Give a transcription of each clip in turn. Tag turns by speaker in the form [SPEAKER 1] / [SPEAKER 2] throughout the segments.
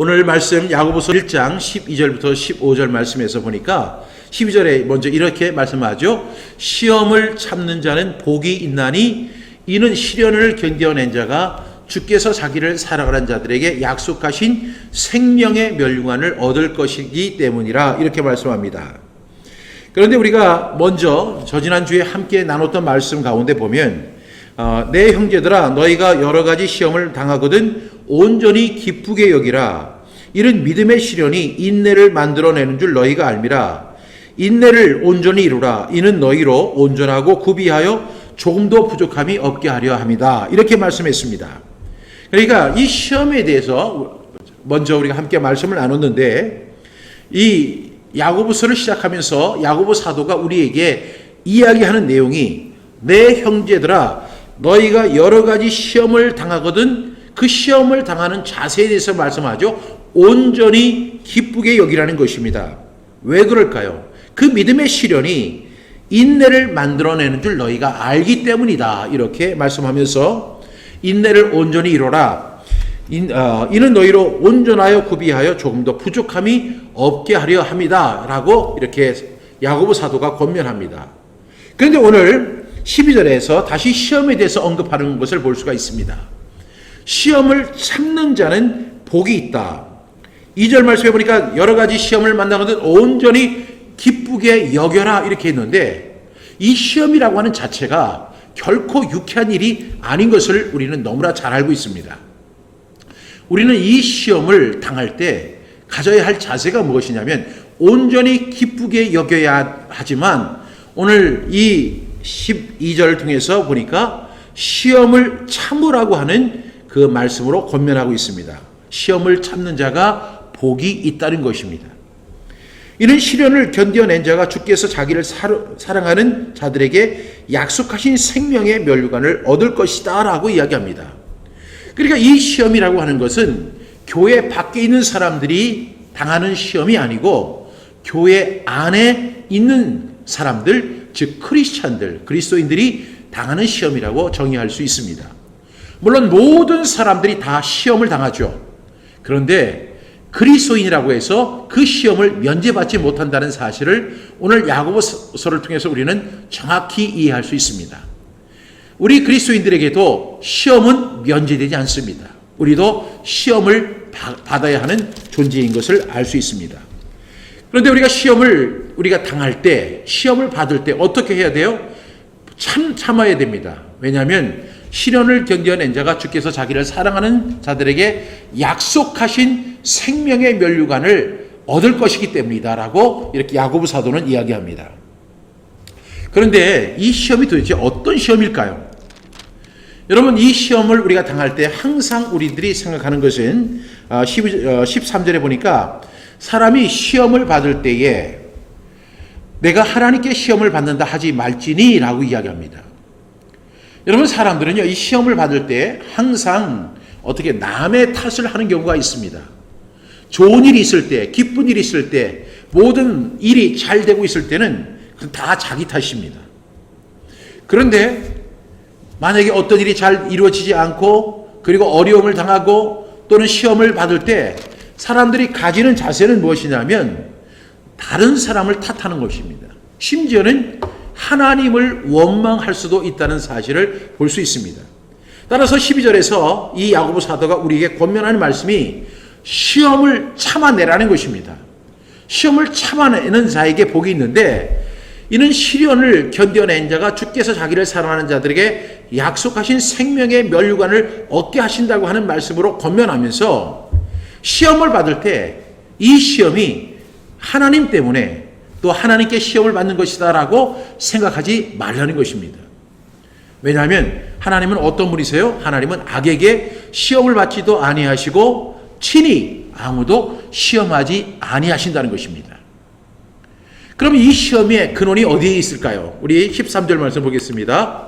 [SPEAKER 1] 오늘 말씀 야고보서 1장 12절부터 15절 말씀에서 보니까 12절에 먼저 이렇게 말씀하죠. 시험을 참는 자는 복이 있나니 이는 시련을 견뎌낸 자가 주께서 자기를 사랑하는 자들에게 약속하신 생명의 멸류관을 얻을 것이기 때문이라 이렇게 말씀합니다. 그런데 우리가 먼저 지난주에 함께 나눴던 말씀 가운데 보면 내 형제들아 너희가 여러 가지 시험을 당하거든 온전히 기쁘게 여기라. 이는 믿음의 시련이 인내를 만들어내는 줄 너희가 알미라. 인내를 온전히 이루라. 이는 너희로 온전하고 구비하여 조금도 부족함이 없게 하려 함이다. 이렇게 말씀했습니다. 그러니까 이 시험에 대해서 먼저 우리가 함께 말씀을 나눴는데 이 야고보서를 시작하면서 야고보 사도가 우리에게 이야기하는 내용이 내 형제들아 너희가 여러 가지 시험을 당하거든 그 시험을 당하는 자세에 대해서 말씀하죠. 온전히 기쁘게 여기라는 것입니다. 왜 그럴까요? 그 믿음의 시련이 인내를 만들어내는 줄 너희가 알기 때문이다. 이렇게 말씀하면서 인내를 온전히 이루라. 이는 너희로 온전하여 구비하여 조금 더 부족함이 없게 하려 합니다. 라고 이렇게 야고보 사도가 권면합니다. 그런데 오늘 12절에서 다시 시험에 대해서 언급하는 것을 볼 수가 있습니다. 시험을 참는 자는 복이 있다. 2절 말씀해 보니까 여러 가지 시험을 만나거든 온전히 기쁘게 여겨라 이렇게 했는데 이 시험이라고 하는 자체가 결코 유쾌한 일이 아닌 것을 우리는 너무나 잘 알고 있습니다. 우리는 이 시험을 당할 때 가져야 할 자세가 무엇이냐면 온전히 기쁘게 여겨야 하지만 오늘 이 12절 통해서 보니까 시험을 참으라고 하는 그 말씀으로 권면하고 있습니다. 시험을 참는 자가 복이 있다는 것입니다. 이는 시련을 견뎌낸 자가 주께서 자기를 사랑하는 자들에게 약속하신 생명의 멸류관을 얻을 것이다 라고 이야기합니다. 그러니까 이 시험이라고 하는 것은 교회 밖에 있는 사람들이 당하는 시험이 아니고 교회 안에 있는 사람들, 즉 크리스찬들, 그리스도인들이 당하는 시험이라고 정의할 수 있습니다. 물론 모든 사람들이 다 시험을 당하죠. 그런데 그리스도인이라고 해서 그 시험을 면제받지 못한다는 사실을 오늘 야고보서를 통해서 우리는 정확히 이해할 수 있습니다. 우리 그리스도인들에게도 시험은 면제되지 않습니다. 우리도 시험을 받아야 하는 존재인 것을 알 수 있습니다. 그런데 우리가 시험을 당할 때, 시험을 받을 때 어떻게 해야 돼요? 참아야 됩니다. 왜냐하면 시련을 견뎌낸 자가 주께서 자기를 사랑하는 자들에게 약속하신 생명의 멸류관을 얻을 것이기 때문이다라고 이렇게 야고보 사도는 이야기합니다. 그런데 이 시험이 도대체 어떤 시험일까요? 여러분 이 시험을 우리가 당할 때 항상 우리들이 생각하는 것은 13절에 보니까 사람이 시험을 받을 때에 내가 하나님께 시험을 받는다 하지 말지니 라고 이야기합니다. 여러분 사람들은요 이 시험을 받을 때 항상 어떻게 남의 탓을 하는 경우가 있습니다. 좋은 일이 있을 때, 기쁜 일이 있을 때, 모든 일이 잘 되고 있을 때는 다 자기 탓입니다. 그런데 만약에 어떤 일이 잘 이루어지지 않고 그리고 어려움을 당하고 또는 시험을 받을 때 사람들이 가지는 자세는 무엇이냐면 다른 사람을 탓하는 것입니다. 심지어는 하나님을 원망할 수도 있다는 사실을 볼 수 있습니다. 따라서 12절에서 이 야고보 사도가 우리에게 권면하는 말씀이 시험을 참아내라는 것입니다. 시험을 참아내는 자에게 복이 있는데 이는 시련을 견뎌낸 자가 주께서 자기를 사랑하는 자들에게 약속하신 생명의 멸류관을 얻게 하신다고 하는 말씀으로 권면하면서 시험을 받을 때 이 시험이 하나님 때문에 또 하나님께 시험을 받는 것이다 라고 생각하지 말라는 것입니다. 왜냐하면 하나님은 어떤 분이세요? 하나님은 악에게 시험을 받지도 아니하시고 친히 아무도 시험하지 아니하신다는 것입니다. 그럼 이 시험의 근원이 어디에 있을까요? 우리 13절 말씀 보겠습니다.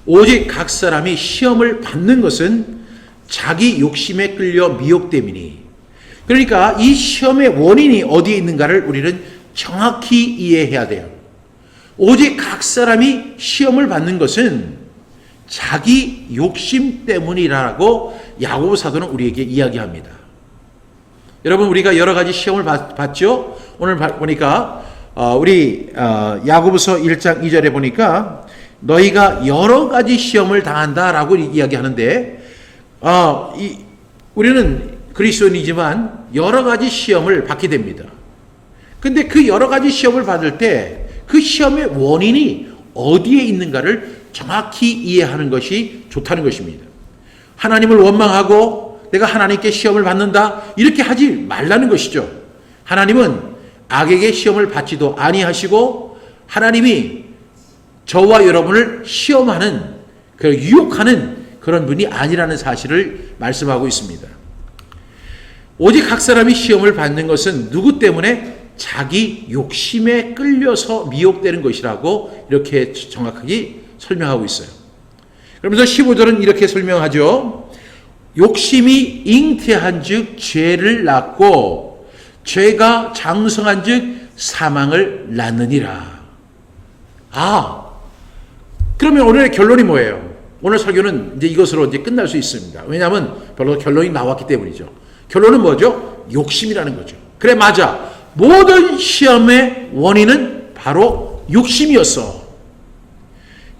[SPEAKER 1] 오직 각 사람이 시험을 받는 것은 자기 욕심에 끌려 미혹됨이니. 그러니까 이 시험의 원인이 어디에 있는가를 우리는 정확히 이해해야 돼요. 오직 각 사람이 시험을 받는 것은 자기 욕심 때문이라고 야고보 사도는 우리에게 이야기합니다. 여러분 우리가 여러 가지 시험을 봤죠. 오늘 보니까 우리 야고보서 1장 2절에 보니까 너희가 여러 가지 시험을 당한다라고 이야기하는데 우리는 그리스도인이지만 여러 가지 시험을 받게 됩니다. 근데 그 여러 가지 시험을 받을 때 그 시험의 원인이 어디에 있는가를 정확히 이해하는 것이 좋다는 것입니다. 하나님을 원망하고 내가 하나님께 시험을 받는다 이렇게 하지 말라는 것이죠. 하나님은 악에게 시험을 받지도 아니하시고 하나님이 저와 여러분을 시험하는 유혹하는 그런 분이 아니라는 사실을 말씀하고 있습니다. 오직 각 사람이 시험을 받는 것은 누구 때문에? 자기 욕심에 끌려서 미혹되는 것이라고 이렇게 정확하게 설명하고 있어요. 그러면서 15절은 이렇게 설명하죠. 욕심이 잉태한 즉 죄를 낳고 죄가 장성한 즉 사망을 낳느니라. 그러면 오늘의 결론이 뭐예요? 오늘 설교는 이제 이것으로 이제 끝날 수 있습니다. 왜냐하면 별로 결론이 나왔기 때문이죠. 결론은 뭐죠? 욕심이라는 거죠. 그래, 맞아. 모든 시험의 원인은 바로 욕심이었어.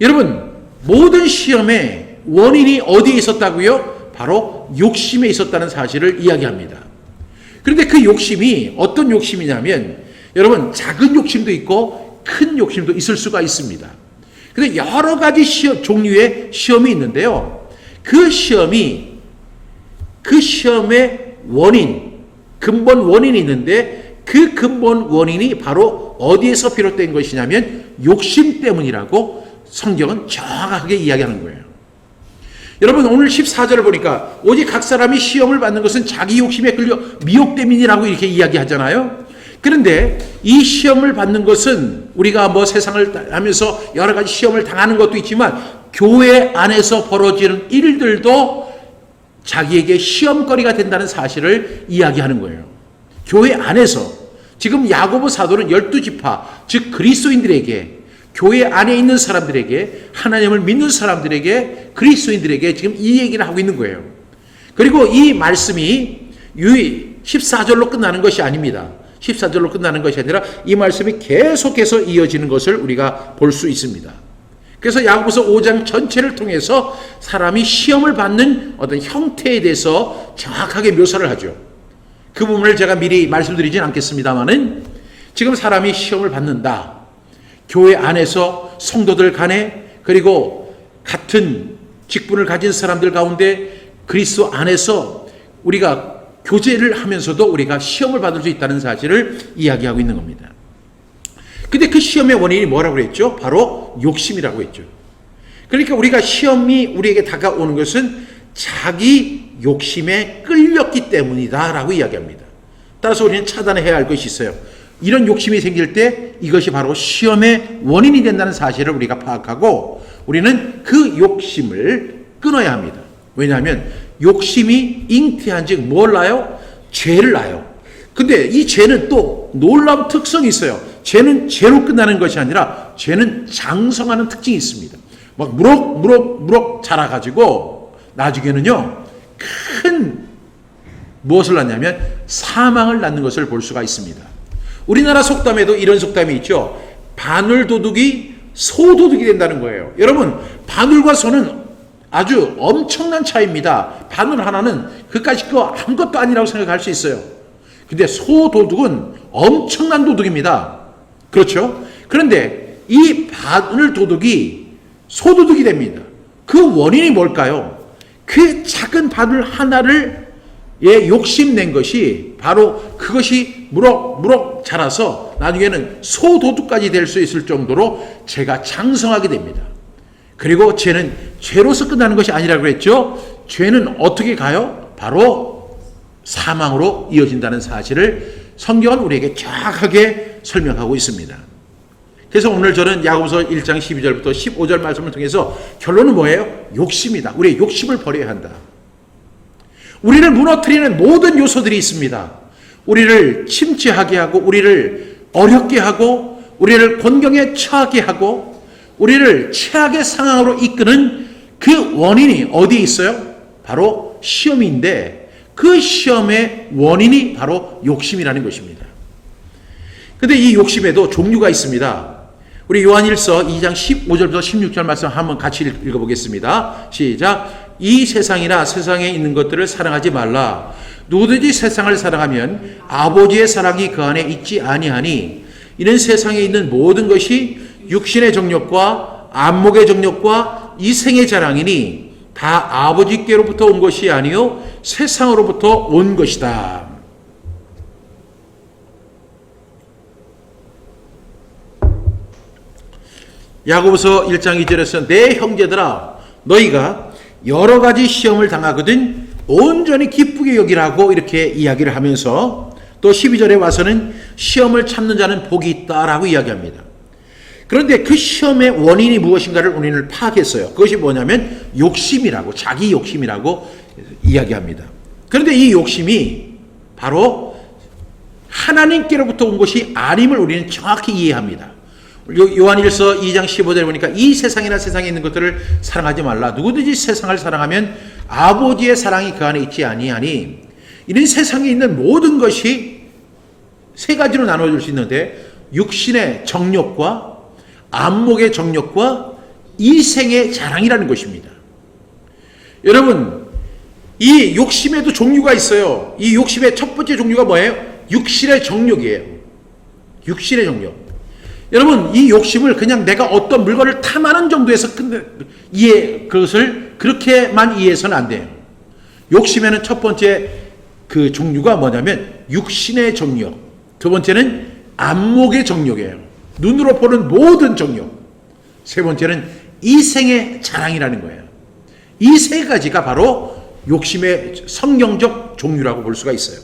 [SPEAKER 1] 여러분, 모든 시험의 원인이 어디에 있었다고요? 바로 욕심에 있었다는 사실을 이야기합니다. 그런데 그 욕심이 어떤 욕심이냐면 여러분, 작은 욕심도 있고 큰 욕심도 있을 수가 있습니다. 근데 여러 가지 종류의 시험이 있는데요. 그 시험의 원인, 근본 원인이 있는데 그 근본 원인이 바로 어디에서 비롯된 것이냐면 욕심 때문이라고 성경은 정확하게 이야기하는 거예요. 여러분 오늘 14절을 보니까 오직 각 사람이 시험을 받는 것은 자기 욕심에 끌려 미혹됨이라고 이렇게 이야기하잖아요. 그런데 이 시험을 받는 것은 우리가 세상을 하면서 여러 가지 시험을 당하는 것도 있지만 교회 안에서 벌어지는 일들도 자기에게 시험거리가 된다는 사실을 이야기하는 거예요. 교회 안에서 지금 야고보 사도는 12지파 즉 그리스도인들에게 교회 안에 있는 사람들에게 하나님을 믿는 사람들에게 그리스도인들에게 지금 이 얘기를 하고 있는 거예요. 그리고 이 말씀이 14절로 끝나는 것이 아닙니다. 14절로 끝나는 것이 아니라 이 말씀이 계속해서 이어지는 것을 우리가 볼 수 있습니다. 그래서 야고보서 5장 전체를 통해서 사람이 시험을 받는 어떤 형태에 대해서 정확하게 묘사를 하죠. 그 부분을 제가 미리 말씀드리진 않겠습니다만은 지금 사람이 시험을 받는다. 교회 안에서 성도들 간에 그리고 같은 직분을 가진 사람들 가운데 그리스도 안에서 우리가 교제를 하면서도 우리가 시험을 받을 수 있다는 사실을 이야기하고 있는 겁니다. 근데 그 시험의 원인이 뭐라고 그랬죠? 바로 욕심이라고 했죠. 그러니까 우리가 시험이 우리에게 다가오는 것은 자기 욕심에 끌렸기 때문이다 라고 이야기합니다. 따라서 우리는 차단해야 할 것이 있어요. 이런 욕심이 생길 때 이것이 바로 시험의 원인이 된다는 사실을 우리가 파악하고 우리는 그 욕심을 끊어야 합니다. 왜냐하면 욕심이 잉태한 즉 뭘 낳아요? 죄를 낳아요. 근데 이 죄는 또 놀라운 특성이 있어요. 죄는 죄로 끝나는 것이 아니라 죄는 장성하는 특징이 있습니다. 막 무럭 자라가지고 나중에는요 큰 무엇을 낳냐면 사망을 낳는 것을 볼 수가 있습니다. 우리나라 속담에도 이런 속담이 있죠. 바늘도둑이 소도둑이 된다는 거예요. 여러분 바늘과 소는 아주 엄청난 차이입니다. 바늘 하나는 그까짓 거 아무것도 아니라고 생각할 수 있어요. 근데 소도둑은 엄청난 도둑입니다. 그렇죠? 그런데 이 바늘 도둑이 소도둑이 됩니다. 그 원인이 뭘까요? 그 작은 바늘 하나를 욕심낸 것이 바로 그것이 무럭무럭 자라서 나중에는 소도둑까지 될 수 있을 정도로 죄가 장성하게 됩니다. 그리고 죄는 죄로서 끝나는 것이 아니라고 했죠. 죄는 어떻게 가요? 바로 사망으로 이어진다는 사실을 성경은 우리에게 정확하게 설명하고 있습니다. 그래서 오늘 저는 야고보서 1장 12절부터 15절 말씀을 통해서 결론은 뭐예요? 욕심이다. 우리의 욕심을 버려야 한다. 우리를 무너뜨리는 모든 요소들이 있습니다. 우리를 침체하게 하고 우리를 어렵게 하고 우리를 곤경에 처하게 하고 우리를 최악의 상황으로 이끄는 그 원인이 어디에 있어요? 바로 시험인데 그 시험의 원인이 바로 욕심이라는 것입니다. 근데 이 욕심에도 종류가 있습니다. 우리 요한일서 2장 15절부터 16절 말씀 한번 같이 읽어보겠습니다. 시작. 이 세상이나 세상에 있는 것들을 사랑하지 말라. 누구든지 세상을 사랑하면 아버지의 사랑이 그 안에 있지 아니하니 이는 세상에 있는 모든 것이 육신의 정욕과 안목의 정욕과 이생의 자랑이니 다 아버지께로부터 온 것이 아니요 세상으로부터 온 것이다. 야고보서 1장 2절에서 내 형제들아 너희가 여러 가지 시험을 당하거든 온전히 기쁘게 여기라고 이렇게 이야기를 하면서 또 12절에 와서는 시험을 참는 자는 복이 있다라고 이야기합니다. 그런데 그 시험의 원인이 무엇인가를 우리는 파악했어요. 그것이 뭐냐면 욕심이라고, 자기 욕심이라고 이야기합니다. 그런데 이 욕심이 바로 하나님께로부터 온 것이 아님을 우리는 정확히 이해합니다. 요한일서 2장 15절에 보니까 이 세상이나 세상에 있는 것들을 사랑하지 말라. 누구든지 세상을 사랑하면 아버지의 사랑이 그 안에 있지 아니하니 이는 세상에 있는 모든 것이 세 가지로 나눠질 수 있는데 육신의 정욕과 안목의 정욕과 이생의 자랑이라는 것입니다. 여러분, 이 욕심에도 종류가 있어요. 이 욕심의 첫 번째 종류가 뭐예요? 육신의 정욕이에요. 육신의 정욕. 여러분, 이 욕심을 그냥 내가 어떤 물건을 탐하는 정도에서 그것을 그렇게만 이해해서는 안 돼요. 욕심에는 첫 번째 그 종류가 뭐냐면 육신의 정욕. 두 번째는 안목의 정욕이에요. 눈으로 보는 모든 정욕. 세 번째는 이생의 자랑이라는 거예요. 이 세 가지가 바로 욕심의 성경적 종류라고 볼 수가 있어요.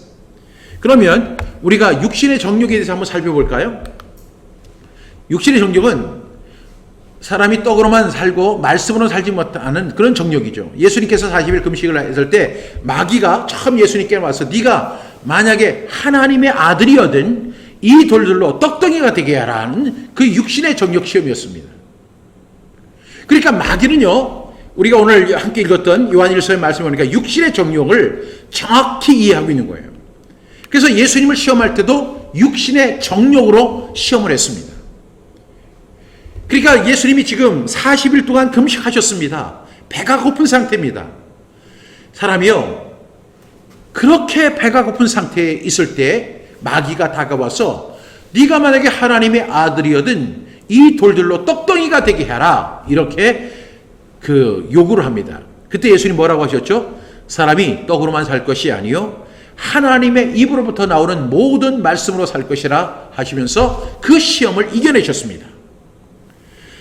[SPEAKER 1] 그러면 우리가 육신의 정욕에 대해서 한번 살펴볼까요? 육신의 정욕은 사람이 떡으로만 살고 말씀으로 살지 못하는 그런 정욕이죠. 예수님께서 40일 금식을 했을 때 마귀가 처음 예수님께 와서 네가 만약에 하나님의 아들이거든 이 돌들로 떡덩이가 되게 하라는 그 육신의 정욕 시험이었습니다. 그러니까 마귀는요, 우리가 오늘 함께 읽었던 요한일서의 말씀을 보니까 육신의 정욕을 정확히 이해하고 있는 거예요. 그래서 예수님을 시험할 때도 육신의 정욕으로 시험을 했습니다. 그러니까 예수님이 지금 40일 동안 금식하셨습니다. 배가 고픈 상태입니다. 사람이요, 그렇게 배가 고픈 상태에 있을 때 마귀가 다가와서 네가 만약에 하나님의 아들이거든 이 돌들로 떡덩이가 되게 해라 이렇게 요구를 합니다. 그때 예수님 뭐라고 하셨죠? 사람이 떡으로만 살 것이 아니요 하나님의 입으로부터 나오는 모든 말씀으로 살 것이라 하시면서 그 시험을 이겨내셨습니다.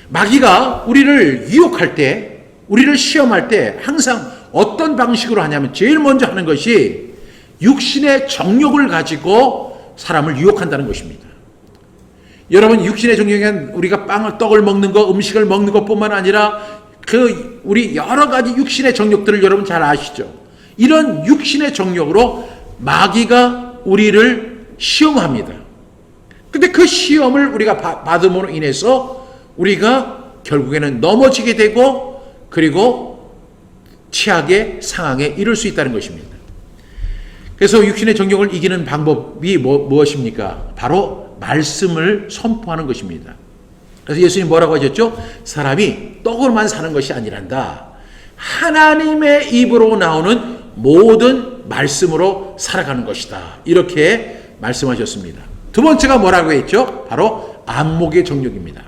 [SPEAKER 1] 마귀가 우리를 유혹할 때, 우리를 시험할 때 항상 어떤 방식으로 하냐면 제일 먼저 하는 것이 육신의 정욕을 가지고 사람을 유혹한다는 것입니다. 여러분, 육신의 정욕은 우리가 떡을 먹는 거, 음식을 먹는 것뿐만 아니라 우리 여러 가지 육신의 정욕들을 여러분 잘 아시죠? 이런 육신의 정욕으로 마귀가 우리를 시험합니다. 근데 그 시험을 우리가 받음으로 인해서 우리가 결국에는 넘어지게 되고 그리고 최악의 상황에 이를 수 있다는 것입니다. 그래서 육신의 정욕을 이기는 방법이 무엇입니까? 바로 말씀을 선포하는 것입니다. 그래서 예수님 뭐라고 하셨죠? 사람이 떡으로만 사는 것이 아니란다. 하나님의 입으로 나오는 모든 말씀으로 살아가는 것이다. 이렇게 말씀하셨습니다. 두 번째가 뭐라고 했죠? 바로 안목의 정욕입니다.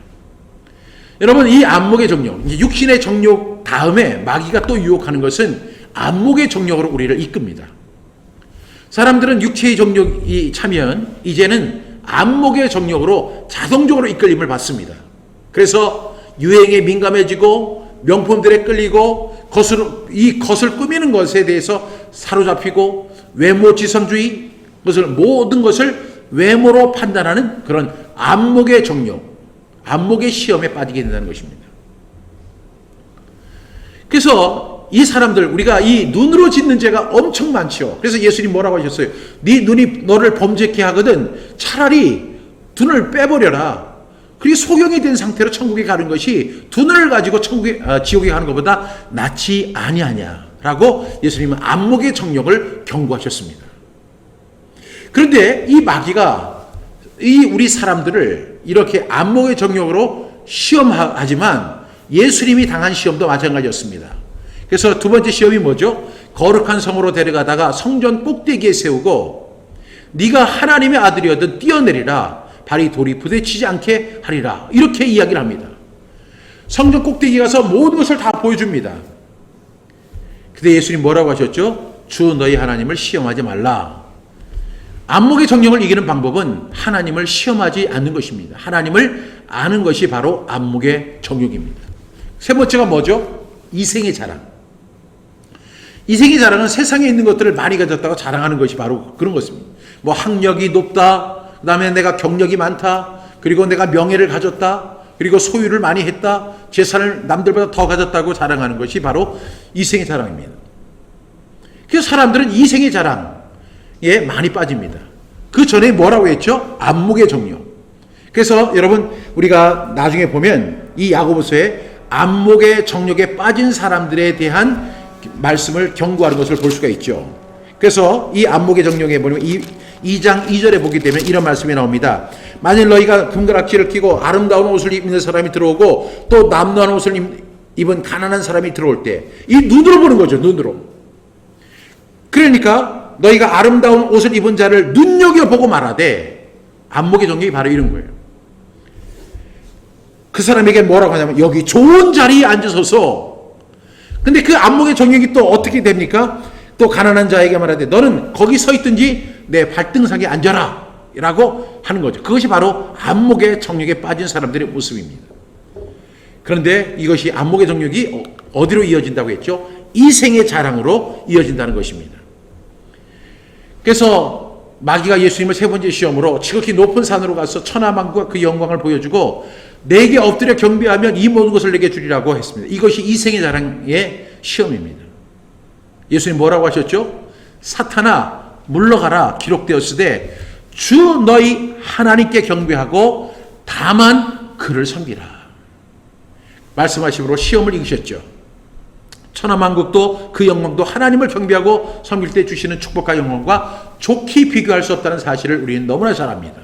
[SPEAKER 1] 여러분, 이 안목의 정욕, 육신의 정욕 다음에 마귀가 또 유혹하는 것은 안목의 정욕으로 우리를 이끕니다. 사람들은 육체의 정욕이 차면 이제는 안목의 정욕으로 자동적으로 이끌림을 받습니다. 그래서 유행에 민감해지고 명품들에 끌리고 겉을 꾸미는 것에 대해서 사로잡히고 외모 지상주의, 모든 것을 외모로 판단하는 그런 안목의 정욕, 안목의 시험에 빠지게 된다는 것입니다. 그래서 이 사람들, 우리가 이 눈으로 짓는 죄가 엄청 많죠. 그래서 예수님 뭐라고 하셨어요? 네 눈이 너를 범죄케 하거든 차라리 눈을 빼버려라. 그리고 소경이 된 상태로 천국에 가는 것이 두 눈을 가지고 지옥에 가는 것보다 낫지 아니하냐 라고 예수님은 안목의 정욕을 경고하셨습니다. 그런데 이 마귀가 우리 사람들을 이렇게 안목의 정욕으로 시험하지만 예수님이 당한 시험도 마찬가지였습니다. 그래서 두 번째 시험이 뭐죠? 거룩한 성으로 데려가다가 성전 꼭대기에 세우고 네가 하나님의 아들이거든 뛰어내리라 발이 돌이 부딪히지 않게 하리라 이렇게 이야기를 합니다. 성전 꼭대기 가서 모든 것을 다 보여줍니다. 근데 예수님 뭐라고 하셨죠? 주 너희 하나님을 시험하지 말라. 안목의 정욕을 이기는 방법은 하나님을 시험하지 않는 것입니다. 하나님을 아는 것이 바로 안목의 정욕입니다. 세 번째가 뭐죠? 이생의 자랑. 이생의 자랑은 세상에 있는 것들을 많이 가졌다고 자랑하는 것이 바로 그런 것입니다. 뭐 학력이 높다, 그 다음에 내가 경력이 많다, 그리고 내가 명예를 가졌다, 그리고 소유를 많이 했다, 재산을 남들보다 더 가졌다고 자랑하는 것이 바로 이생의 자랑입니다. 그래서 사람들은 이생의 자랑에 많이 빠집니다. 그 전에 뭐라고 했죠? 안목의 정욕. 그래서 여러분 우리가 나중에 보면 이 야고보서에 안목의 정욕에 빠진 사람들에 대한 말씀을 경고하는 것을 볼 수가 있죠. 그래서 이 안목의 정욕에 보면 2장 2절에 보게 되면 이런 말씀이 나옵니다. 만일 너희가 금가락지를 끼고 아름다운 옷을 입는 사람이 들어오고 또 남루한 옷을 입은 가난한 사람이 들어올 때 이 눈으로 보는 거죠. 눈으로. 그러니까 너희가 아름다운 옷을 입은 자를 눈여겨보고 말하되 안목의 정욕이 바로 이런 거예요. 그 사람에게 뭐라고 하냐면 여기 좋은 자리에 앉으소서. 근데 그 안목의 정욕이 또 어떻게 됩니까? 또 가난한 자에게 말하되 너는 거기 서 있든지 내 발등상에 앉아라 라고 하는 거죠. 그것이 바로 안목의 정욕에 빠진 사람들의 모습입니다. 그런데 이것이 안목의 정욕이 어디로 이어진다고 했죠? 이생의 자랑으로 이어진다는 것입니다. 그래서 마귀가 예수님을 세 번째 시험으로 지극히 높은 산으로 가서 천하만국과 그 영광을 보여주고 내게 엎드려 경배하면 이 모든 것을 내게 주리라고 했습니다. 이것이 이생의 자랑의 시험입니다. 예수님 뭐라고 하셨죠? 사탄아 물러가라 기록되었으되 주 너희 하나님께 경배하고 다만 그를 섬기라. 말씀하심으로 시험을 이기셨죠. 천하만국도 그 영광도 하나님을 경배하고 섬길 때 주시는 축복과 영광과 좋게 비교할 수 없다는 사실을 우리는 너무나 잘 압니다.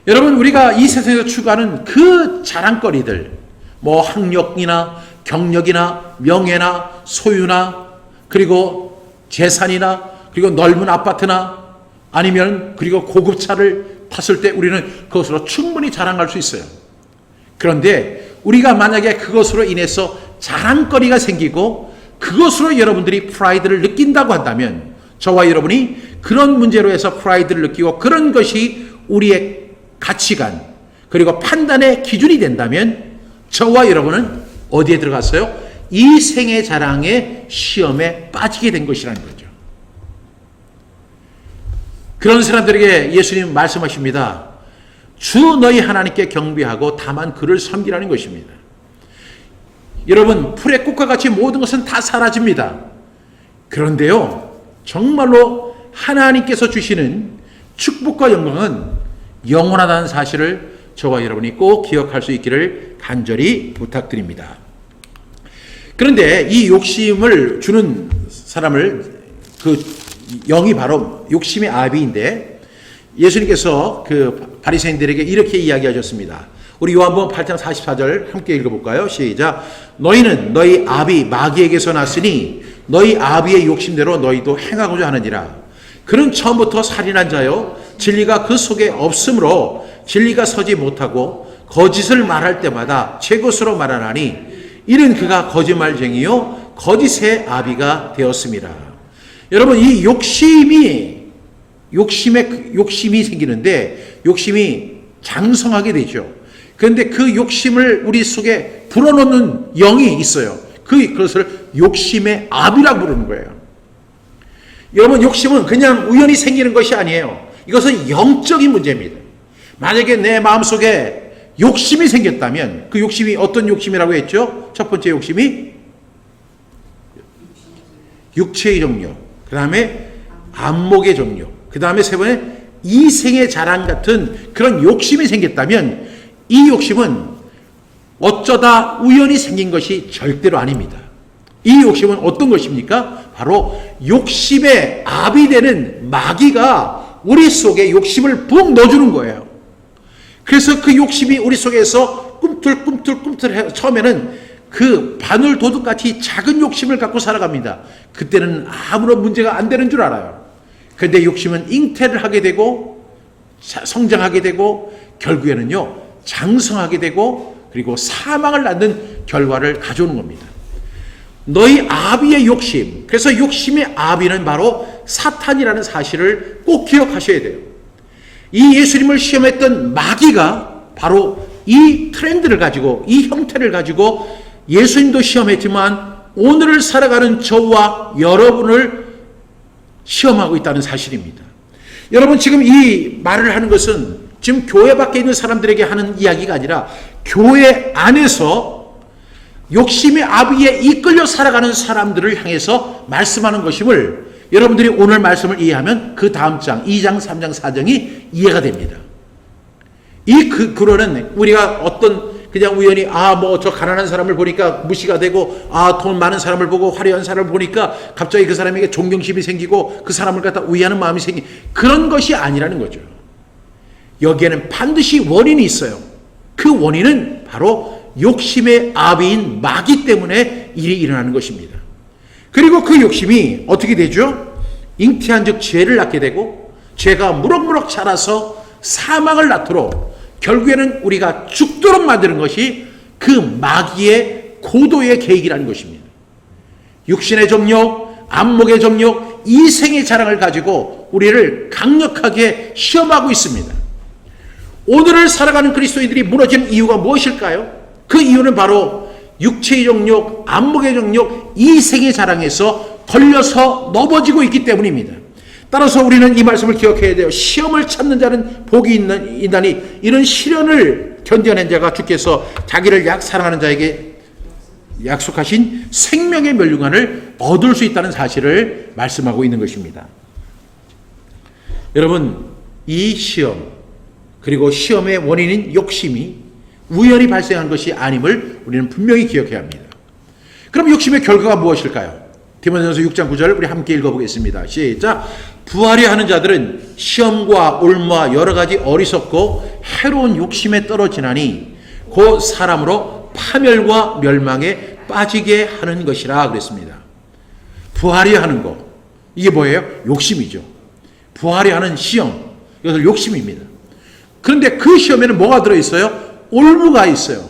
[SPEAKER 1] 여러분 우리가 이 세상에서 추구하는 그 자랑거리들 뭐 학력이나 경력이나 명예나 소유나 그리고 재산이나 그리고 넓은 아파트나 아니면 그리고 고급차를 탔을 때 우리는 그것으로 충분히 자랑할 수 있어요. 그런데 우리가 만약에 그것으로 인해서 자랑거리가 생기고 그것으로 여러분들이 프라이드를 느낀다고 한다면 저와 여러분이 그런 문제로 해서 프라이드를 느끼고 그런 것이 우리의 가치관 그리고 판단의 기준이 된다면 저와 여러분은 어디에 들어갔어요? 이 생의 자랑의 시험에 빠지게 된 것이라는 거죠. 그런 사람들에게 예수님 말씀하십니다. 주 너희 하나님께 경배하고 다만 그를 섬기라는 것입니다. 여러분 풀의 꽃과 같이 모든 것은 다 사라집니다. 그런데요 정말로 하나님께서 주시는 축복과 영광은 영원하다는 사실을 저와 여러분이 꼭 기억할 수 있기를 간절히 부탁드립니다. 그런데 이 욕심을 주는 사람을 그 영이 바로 욕심의 아비인데 예수님께서 그 바리새인들에게 이렇게 이야기하셨습니다. 우리 요한복음 8장 44절 함께 읽어볼까요? 시작. 너희는 너희 아비 마귀에게서 났으니 너희 아비의 욕심대로 너희도 행하고자 하느니라. 그는 처음부터 살인한 자요 진리가 그 속에 없으므로 진리가 서지 못하고 거짓을 말할 때마다 제 것으로 말하나니 이는 그가 거짓말쟁이요 거짓의 아비가 되었습니다. 여러분 이 욕심이 생기는데 욕심이 장성하게 되죠. 그런데 그 욕심을 우리 속에 불어넣는 영이 있어요. 그것을 욕심의 아비라고 부르는 거예요. 여러분 욕심은 그냥 우연히 생기는 것이 아니에요. 이것은 영적인 문제입니다. 만약에 내 마음속에 욕심이 생겼다면 그 욕심이 어떤 욕심이라고 했죠? 첫 번째 욕심이 육체의 정욕, 그 다음에 안목의 정욕, 그 다음에 세 번째 이생의 자랑 같은 그런 욕심이 생겼다면 이 욕심은 어쩌다 우연히 생긴 것이 절대로 아닙니다. 이 욕심은 어떤 것입니까? 바로 욕심의 압이 되는 마귀가 우리 속에 욕심을 붕 넣어주는 거예요. 그래서 그 욕심이 우리 속에서 꿈틀꿈틀 처음에는 그 바늘 도둑같이 작은 욕심을 갖고 살아갑니다. 그때는 아무런 문제가 안 되는 줄 알아요. 그런데 욕심은 잉태를 하게 되고 성장하게 되고 결국에는요 장성하게 되고 그리고 사망을 낳는 결과를 가져오는 겁니다. 너희 아비의 욕심, 그래서 욕심의 아비는 바로 사탄이라는 사실을 꼭 기억하셔야 돼요. 이 예수님을 시험했던 마귀가 바로 이 트렌드를 가지고 이 형태를 가지고 예수님도 시험했지만 오늘을 살아가는 저와 여러분을 시험하고 있다는 사실입니다. 여러분 지금 이 말을 하는 것은 지금 교회 밖에 있는 사람들에게 하는 이야기가 아니라 교회 안에서 욕심의 아비에 이끌려 살아가는 사람들을 향해서 말씀하는 것임을 여러분들이 오늘 말씀을 이해하면 그 다음 장 2장 3장 4장이 이해가 됩니다. 이 근원은 우리가 어떤 그냥 우연히 저 가난한 사람을 보니까 무시가 되고 돈 많은 사람을 보고 화려한 사람을 보니까 갑자기 그 사람에게 존경심이 생기고 그 사람을 갖다 우애하는 마음이 생긴 그런 것이 아니라는 거죠. 여기에는 반드시 원인이 있어요. 그 원인은 바로 욕심의 아비인 마귀 때문에 일이 일어나는 것입니다. 그리고 그 욕심이 어떻게 되죠? 잉태한 즉 죄를 낳게 되고 죄가 무럭무럭 자라서 사망을 낳도록 결국에는 우리가 죽도록 만드는 것이 그 마귀의 고도의 계획이라는 것입니다. 육신의 정욕, 안목의 정욕, 이생의 자랑을 가지고 우리를 강력하게 시험하고 있습니다. 오늘을 살아가는 그리스도인들이 무너지는 이유가 무엇일까요? 그 이유는 바로 육체의 정욕, 안목의 정욕, 이생의 자랑에서 걸려서 넘어지고 있기 때문입니다. 따라서 우리는 이 말씀을 기억해야 돼요. 시험을 참는 자는 복이 있나니 이런 시련을 견뎌낸 자가 주께서 자기를 사랑하는 자에게 약속하신 생명의 멸류관을 얻을 수 있다는 사실을 말씀하고 있는 것입니다. 여러분, 이 시험 그리고 시험의 원인인 욕심이 우연히 발생한 것이 아님을 우리는 분명히 기억해야 합니다. 그럼 욕심의 결과가 무엇일까요? 디모데전서 6장 9절 우리 함께 읽어보겠습니다. 시작. 부하려 하는 자들은 시험과 올무와 여러 가지 어리석고 해로운 욕심에 떨어지나니 그 사람으로 파멸과 멸망에 빠지게 하는 것이라 그랬습니다. 부하려 하는 것, 이게 뭐예요? 욕심이죠. 부하려 하는 시험, 이것을 욕심입니다. 그런데 그 시험에는 뭐가 들어있어요? 올무가 있어요.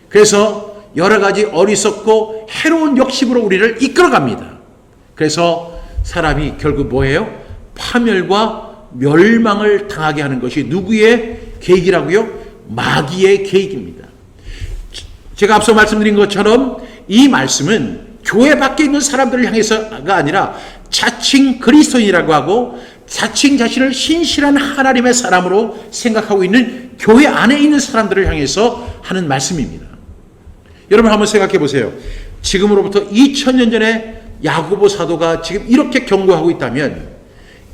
[SPEAKER 1] 그래서 여러 가지 어리석고 해로운 욕심으로 우리를 이끌어갑니다. 그래서 사람이 결국 뭐예요? 파멸과 멸망을 당하게 하는 것이 누구의 계획이라고요? 마귀의 계획입니다. 제가 앞서 말씀드린 것처럼 이 말씀은 교회 밖에 있는 사람들을 향해서가 아니라 자칭 그리스도인이라고 하고 자칭 자신을 신실한 하나님의 사람으로 생각하고 있는 교회 안에 있는 사람들을 향해서 하는 말씀입니다. 여러분 한번 생각해 보세요. 지금으로부터 2000년 전에 야고보 사도가 지금 이렇게 경고하고 있다면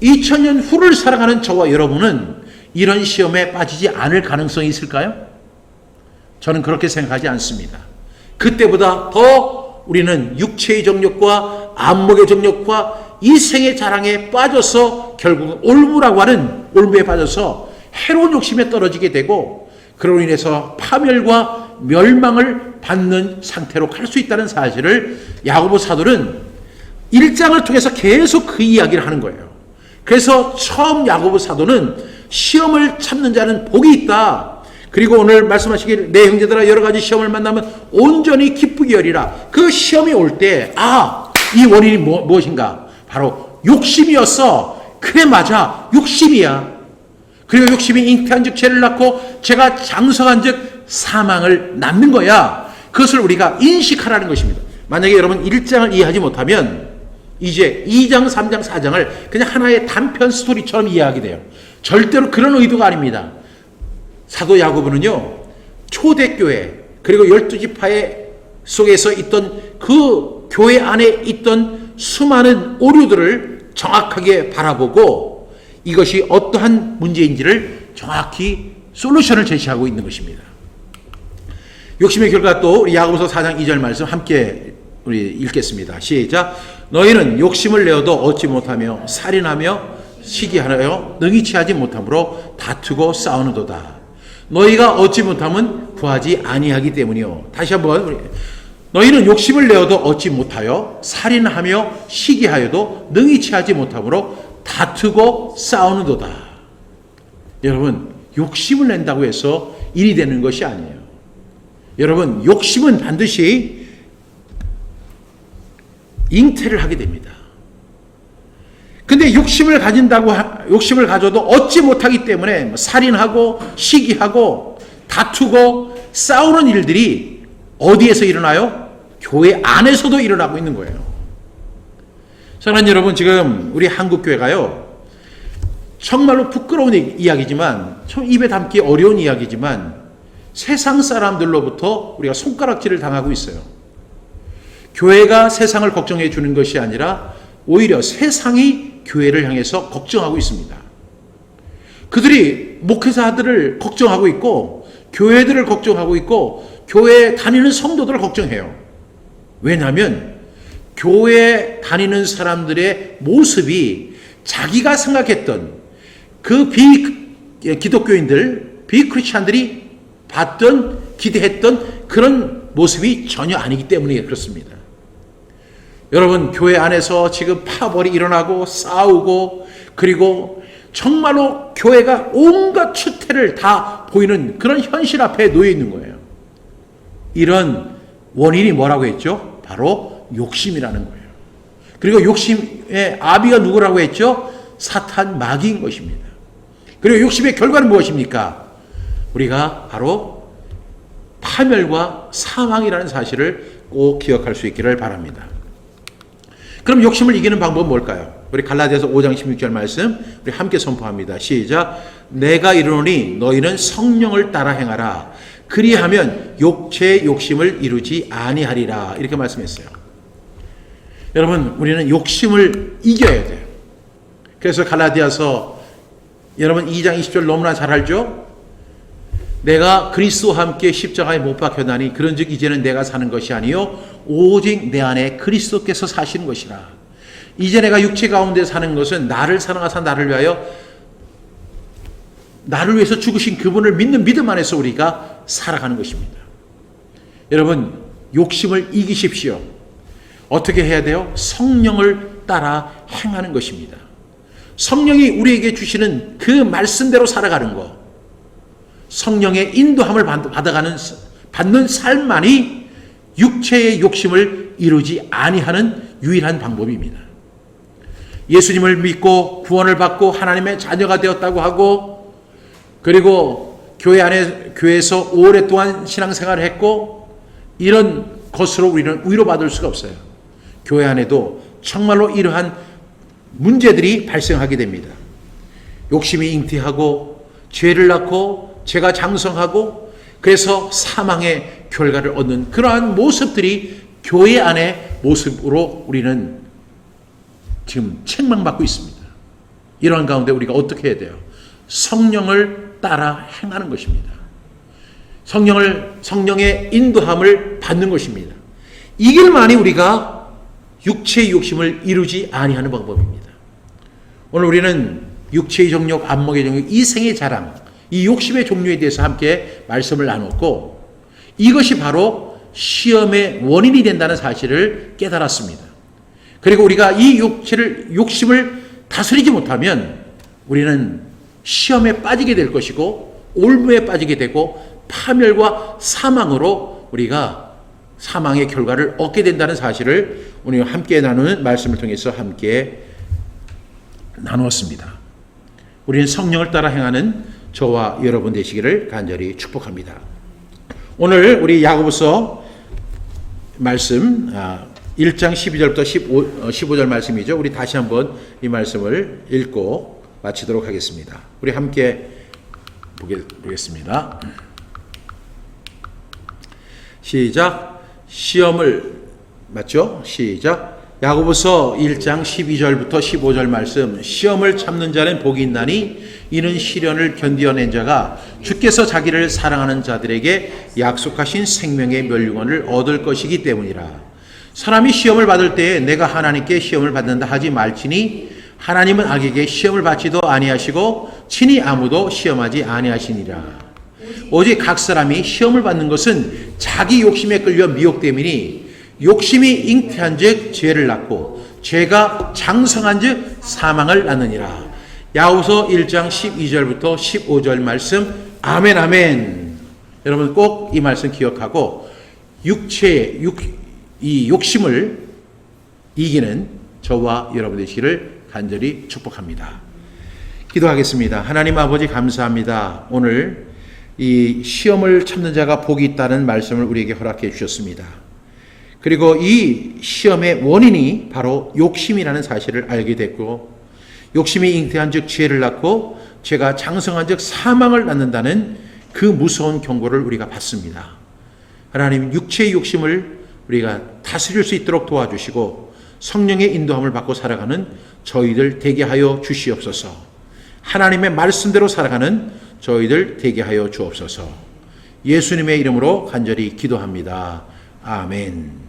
[SPEAKER 1] 2000년 후를 살아가는 저와 여러분은 이런 시험에 빠지지 않을 가능성이 있을까요? 저는 그렇게 생각하지 않습니다. 그때보다 더 우리는 육체의 정욕과 안목의 정욕과 이생의 자랑에 빠져서 결국 올무라고 하는 올무에 빠져서 해로운 욕심에 떨어지게 되고 그로 인해서 파멸과 멸망을 받는 상태로 갈 수 있다는 사실을 야고보 사도는 1장을 통해서 계속 그 이야기를 하는 거예요. 그래서 처음 야고보 사도는 시험을 참는 자는 복이 있다. 그리고 오늘 말씀하시길 내 형제들아 여러 가지 시험을 만나면 온전히 기쁘게 여리라. 그 시험이 올 때 이 원인이 무엇인가? 바로 욕심이었어. 그래 맞아. 욕심이야. 그리고 욕심이 잉태한 즉 죄를 낳고 죄가 장성한 즉 사망을 낳는 거야. 그것을 우리가 인식하라는 것입니다. 만약에 여러분 1장을 이해하지 못하면 이제 2장, 3장, 4장을 그냥 하나의 단편 스토리처럼 이해하게 돼요. 절대로 그런 의도가 아닙니다. 사도 야고보는요, 초대교회 그리고 12지파의 속에서 있던 그 교회 안에 있던 수많은 오류들을 정확하게 바라보고 이것이 어떠한 문제인지를 정확히 솔루션을 제시하고 있는 것입니다. 욕심의 결과 또 야고보서 4장 2절 말씀 함께 우리 읽겠습니다. 시작. 너희는 욕심을 내어도 얻지 못하며 살인하며 시기하여 능히 취하지 못함으로 다투고 싸우는도다. 너희가 얻지 못하면 구하지 아니하기 때문이요. 다시 한번 너희는 욕심을 내어도 얻지 못하여 살인하며 시기하여도 능히 취하지 못함으로 다투고 싸우는도다. 여러분, 욕심을 낸다고 해서 일이 되는 것이 아니에요. 여러분, 욕심은 반드시 잉태를 하게 됩니다. 근데 욕심을 가져도 얻지 못하기 때문에 살인하고 시기하고 다투고 싸우는 일들이 어디에서 일어나요? 교회 안에서도 일어나고 있는 거예요. 사랑하는 여러분, 지금 우리 한국교회가요, 정말로 부끄러운 이야기지만, 참 입에 담기 어려운 이야기지만, 세상 사람들로부터 우리가 손가락질을 당하고 있어요. 교회가 세상을 걱정해 주는 것이 아니라 오히려 세상이 교회를 향해서 걱정하고 있습니다. 그들이 목회자들을 걱정하고 있고 교회들을 걱정하고 있고 교회에 다니는 성도들을 걱정해요. 왜냐하면 교회에 다니는 사람들의 모습이 자기가 생각했던 그 기독교인들, 비크리스찬들이 봤던, 기대했던 그런 모습이 전혀 아니기 때문에 그렇습니다. 여러분, 교회 안에서 지금 파벌이 일어나고 싸우고, 그리고 정말로 교회가 온갖 추태를 다 보이는 그런 현실 앞에 놓여 있는 거예요. 이런 원인이 뭐라고 했죠? 바로 욕심이라는 거예요. 그리고 욕심의 아비가 누구라고 했죠? 사탄, 마귀인 것입니다. 그리고 욕심의 결과는 무엇입니까? 우리가 바로 파멸과 사망이라는 사실을 꼭 기억할 수 있기를 바랍니다. 그럼 욕심을 이기는 방법은 뭘까요? 우리 갈라디아서 5장 16절 말씀 우리 함께 선포합니다. 시작. 내가 이르노니 너희는 성령을 따라 행하라. 그리하면 육체의 욕심을 이루지 아니하리라. 이렇게 말씀했어요. 여러분, 우리는 욕심을 이겨야 돼요. 그래서 갈라디아서 여러분 2장 20절 너무나 잘 알죠? 내가 그리스도와 함께 십자가에 못 박혀나니 그런즉 이제는 내가 사는 것이 아니요 오직 내 안에 그리스도께서 사시는 것이라. 이제 내가 육체 가운데 사는 것은 나를 사랑하사 나를 위해서 죽으신 그분을 믿는 믿음 안에서 우리가 살아가는 것입니다. 여러분, 욕심을 이기십시오. 어떻게 해야 돼요? 성령을 따라 행하는 것입니다. 성령이 우리에게 주시는 그 말씀대로 살아가는 것, 성령의 인도함을 받는 삶만이 육체의 욕심을 이루지 아니하는 유일한 방법입니다. 예수님을 믿고 구원을 받고 하나님의 자녀가 되었다고 하고, 그리고 교회에서 오랫동안 신앙생활을 했고, 이런 것으로 우리는 위로받을 수가 없어요. 교회 안에도 정말로 이러한 문제들이 발생하게 됩니다. 욕심이 잉태하고 죄를 낳고 죄가 장성하고 그래서 사망의 결과를 얻는 그러한 모습들이 교회 안의 모습으로 우리는 지금 책망받고 있습니다. 이러한 가운데 우리가 어떻게 해야 돼요? 성령을 따라 행하는 것입니다. 성령의 인도함을 받는 것입니다. 이 길만이 우리가 육체의 욕심을 이루지 아니하는 방법입니다. 오늘 우리는 육체의 정욕, 안목의 정욕, 이생의 자랑, 이 욕심의 종류에 대해서 함께 말씀을 나눴고, 이것이 바로 시험의 원인이 된다는 사실을 깨달았습니다. 그리고 우리가 이 욕심을 다스리지 못하면 우리는 시험에 빠지게 될 것이고 올무에 빠지게 되고 파멸과 사망으로 우리가 사망의 결과를 얻게 된다는 사실을 오늘 함께 나누는 말씀을 통해서 함께 나누었습니다. 우리는 성령을 따라 행하는 저와 여러분 되시기를 간절히 축복합니다. 오늘 우리 야고보서 말씀 1장 12절부터 15절 말씀이죠. 우리 다시 한번 이 말씀을 읽고 마치도록 하겠습니다. 우리 함께 보겠습니다. 시작. 시험을 맞죠? 시작. 야고보서 1장 12절부터 15절 말씀. 시험을 참는 자는 복이 있나니 이는 시련을 견디어낸 자가 주께서 자기를 사랑하는 자들에게 약속하신 생명의 멸류관을 얻을 것이기 때문이라. 사람이 시험을 받을 때에 내가 하나님께 시험을 받는다 하지 말지니 하나님은 악에게 시험을 받지도 아니하시고 친히 아무도 시험하지 아니하시니라. 오직 각 사람이 시험을 받는 것은 자기 욕심에 끌려 미혹됨이니 욕심이 잉태한즉 죄를 낳고 죄가 장성한즉 사망을 낳느니라. 야고보서 1장 12절부터 15절 말씀. 아멘 아멘. 여러분 꼭 이 말씀 기억하고 이 욕심을 이기는 저와 여러분 되시기를 간절히 축복합니다. 기도하겠습니다. 하나님 아버지 감사합니다. 오늘 이 시험을 참는 자가 복이 있다는 말씀을 우리에게 허락해 주셨습니다. 그리고 이 시험의 원인이 바로 욕심이라는 사실을 알게 됐고 욕심이 잉태한 즉 죄를 낳고 죄가 장성한 즉 사망을 낳는다는 그 무서운 경고를 우리가 받습니다. 하나님 육체의 욕심을 우리가 다스릴 수 있도록 도와주시고 성령의 인도함을 받고 살아가는 저희들 되게 하여 주시옵소서. 하나님의 말씀대로 살아가는 저희들 되게 하여 주옵소서. 예수님의 이름으로 간절히 기도합니다. 아멘.